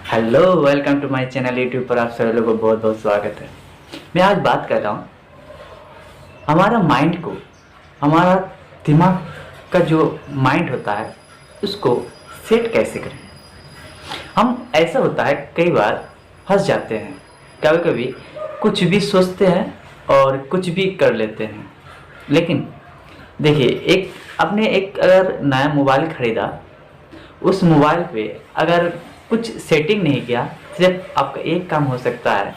Hello, welcome to my channel YouTube पर आप सभी लोगों को बहुत बहुत स्वागत है। मैं आज बात कर रहा हूँ हमारा माइंड को, हमारा दिमाग का जो माइंड होता है उसको सेट कैसे करें। हम ऐसा होता है कई बार फंस जाते हैं, कभी कभी कुछ भी सोचते हैं और कुछ भी कर लेते हैं। लेकिन देखिए, एक आपने एक अगर नया मोबाइल खरीदा, उस मोबाइल पे अगर कुछ सेटिंग नहीं किया, सिर्फ आपका एक काम हो सकता है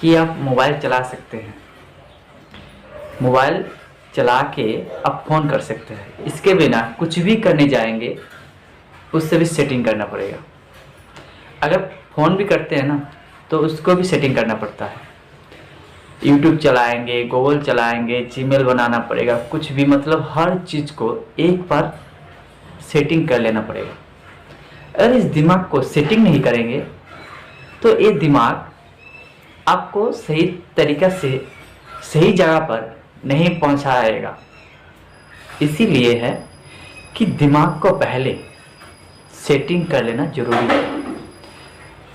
कि आप मोबाइल चला सकते हैं। मोबाइल चला के आप फ़ोन कर सकते हैं। इसके बिना कुछ भी करने जाएंगे उससे भी सेटिंग करना पड़ेगा। अगर फ़ोन भी करते हैं ना तो उसको भी सेटिंग करना पड़ता है। यूट्यूब चलाएंगे, गूगल चलाएंगे, जीमेल बनाना पड़ेगा, कुछ भी मतलब हर चीज़ को एक बार सेटिंग कर लेना पड़ेगा। अगर इस दिमाग को सेटिंग नहीं करेंगे तो ये दिमाग आपको सही तरीक़ा से सही जगह पर नहीं पहुंचाएगा। इसीलिए है कि दिमाग को पहले सेटिंग कर लेना जरूरी है।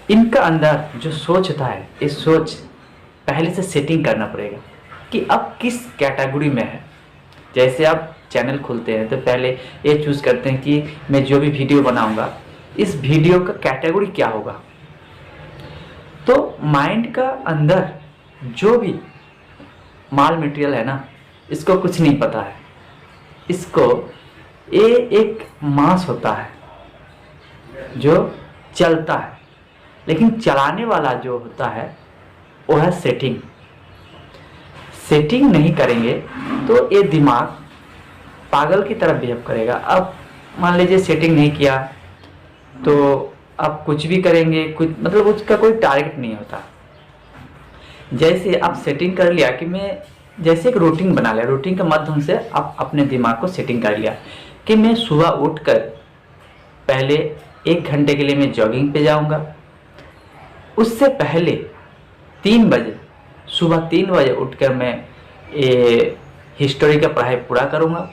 इनका अंदर जो सोच होता है, ये सोच पहले से सेटिंग करना पड़ेगा कि आप किस कैटेगरी में है। जैसे आप चैनल खोलते हैं तो पहले ये चूज़ करते हैं कि मैं जो भी वीडियो बनाऊंगा इस वीडियो का कैटेगरी क्या होगा। तो माइंड का अंदर जो भी माल मटेरियल है ना, इसको कुछ नहीं पता है। इसको ये एक मास होता है जो चलता है, लेकिन चलाने वाला जो होता है वो है सेटिंग। सेटिंग नहीं करेंगे तो ये दिमाग पागल की तरह बिहेव करेगा। अब मान लीजिए सेटिंग नहीं किया तो आप कुछ भी करेंगे, कुछ मतलब उसका कोई टारगेट नहीं होता। जैसे आप सेटिंग कर लिया कि मैं जैसे एक रूटीन बना लिया, रूटीन के माध्यम से आप अपने दिमाग को सेटिंग कर लिया कि मैं सुबह उठकर पहले 1 घंटे के लिए मैं जॉगिंग पे जाऊंगा। उससे पहले 3 बजे, सुबह 3 बजे उठकर मैं ये हिस्टोरी का पढ़ाई पूरा करूंगा।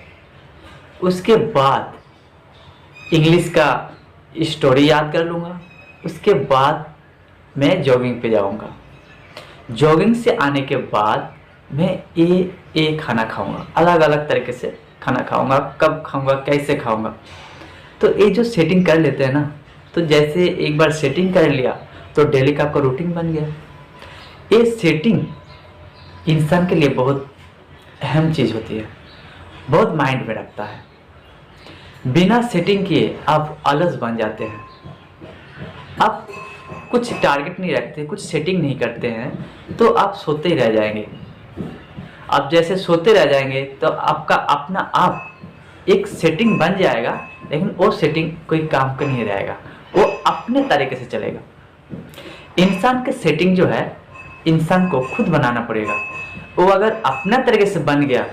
उसके बाद इंग्लिश का स्टोरी याद कर लूँगा। उसके बाद मैं जॉगिंग पे जाऊँगा। जॉगिंग से आने के बाद मैं ये खाना खाऊँगा, अलग अलग तरीके से खाना खाऊँगा, कब खाऊँगा, कैसे खाऊँगा। तो ये जो सेटिंग कर लेते हैं ना, तो जैसे एक बार सेटिंग कर लिया तो डेली का आपका रूटीन बन गया। ये सेटिंग इंसान के लिए बहुत अहम चीज़ होती है, बहुत माइंड में रखता है। बिना सेटिंग किए आप आलस बन जाते हैं। आप कुछ टारगेट नहीं रखते, कुछ सेटिंग नहीं करते हैं तो आप सोते ही रह जाएंगे। आप जैसे सोते रह जाएंगे तो आपका अपना आप एक सेटिंग बन जाएगा, लेकिन वो सेटिंग कोई काम का नहीं रहेगा, वो अपने तरीके से चलेगा। इंसान के सेटिंग जो है इंसान को खुद बनाना पड़ेगा। वो अगर अपना तरीके से बन गया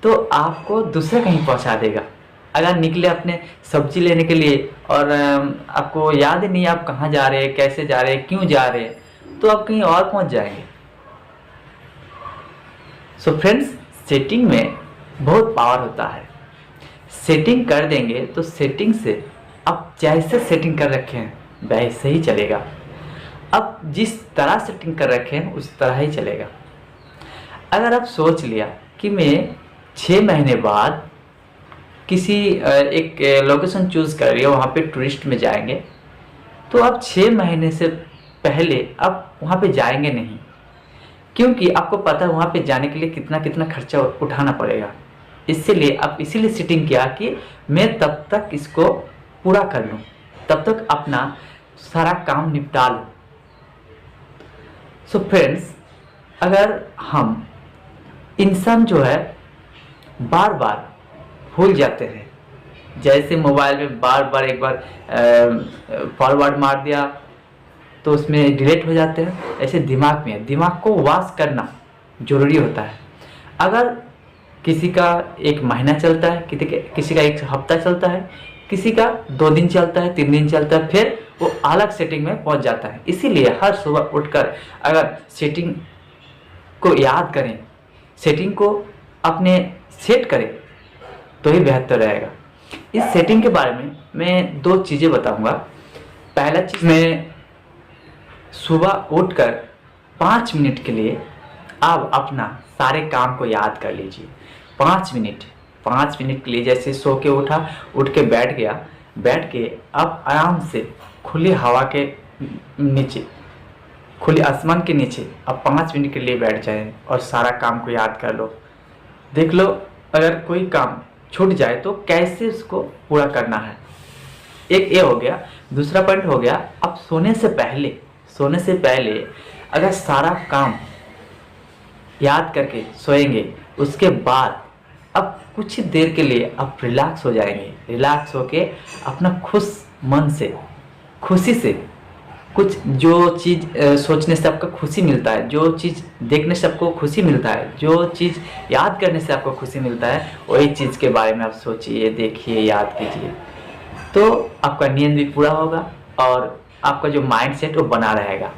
तो आपको दूसरे कहीं पहुंचा देगा। अगर निकले अपने सब्जी लेने के लिए और आपको याद ही नहीं आप कहाँ जा रहे हैं, कैसे जा रहे हैं, क्यों जा रहे हैं, तो आप कहीं और पहुंच जाएंगे। सो फ्रेंड्स, सेटिंग में बहुत पावर होता है। सेटिंग कर देंगे तो सेटिंग से आप जैसे सेटिंग कर रखे हैं वैसे ही चलेगा। अब जिस तरह सेटिंग कर रखे हैं उस तरह ही चलेगा। अगर आप सोच लिया कि मैं 6 महीने बाद किसी एक लोकेशन चूज़ कर लिया, वहाँ पे टूरिस्ट में जाएंगे, तो आप 6 महीने से पहले आप वहाँ पे जाएंगे नहीं, क्योंकि आपको पता है वहाँ पे जाने के लिए कितना कितना खर्चा उठाना पड़ेगा। इसीलिए आप इसीलिए सेटिंग किया कि मैं तब तक इसको पूरा कर लूँ, तब तक अपना सारा काम निपटा लूँ। सो फ्रेंड्स, अगर हम इंसान जो है बार बार भूल जाते हैं, जैसे मोबाइल में बार बार एक बार फॉरवर्ड मार दिया तो उसमें डिलीट हो जाते हैं, ऐसे दिमाग में दिमाग को वॉश करना ज़रूरी होता है। अगर किसी का 1 महीना चलता है, किसी का 1 हफ्ता चलता है, किसी का 2 दिन चलता है, 3 दिन चलता है, फिर वो अलग सेटिंग में पहुंच जाता है। इसीलिए हर सुबह उठकर अगर सेटिंग को याद करें, सेटिंग को अपने सेट करें तो ही बेहतर रहेगा। इस सेटिंग के बारे में मैं 2 चीज़ें बताऊंगा। पहला चीज़, मैं सुबह उठकर 5 मिनट के लिए आप अपना सारे काम को याद कर लीजिए। 5 मिनट के लिए, जैसे सो के उठा, उठ के बैठ गया, बैठ के अब आराम से खुली हवा के नीचे, खुले आसमान के नीचे अब 5 मिनट के लिए बैठ जाएं और सारा काम को याद कर लो। देख लो अगर कोई काम छूट जाए तो कैसे उसको पूरा करना है। एक ये हो गया। दूसरा पॉइंट हो गया, अब सोने से पहले अगर सारा काम याद करके सोएंगे, उसके बाद अब कुछ देर के लिए आप रिलैक्स हो जाएंगे। रिलैक्स होके अपना खुश मन से, खुशी से, कुछ जो चीज़ सोचने से आपको खुशी मिलता है, जो चीज़ देखने से आपको खुशी मिलता है, जो चीज़ याद करने से आपको खुशी मिलता है, वही चीज़ के बारे में आप सोचिए, देखिए, याद कीजिए। तो आपका नींद भी पूरा होगा और आपका जो माइंड सेट वो बना रहेगा।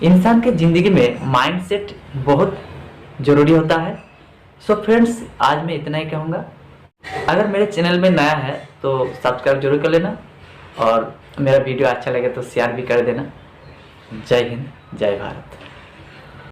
इंसान के ज़िंदगी में माइंड सेट बहुत ज़रूरी होता है। सो फ्रेंड्स, आज मैं इतना ही कहूँगा। अगर मेरे चैनल में नया है तो सब्सक्राइब जरूर कर लेना और मेरा वीडियो अच्छा लगे तो शेयर भी कर देना। जय हिंद, जय भारत।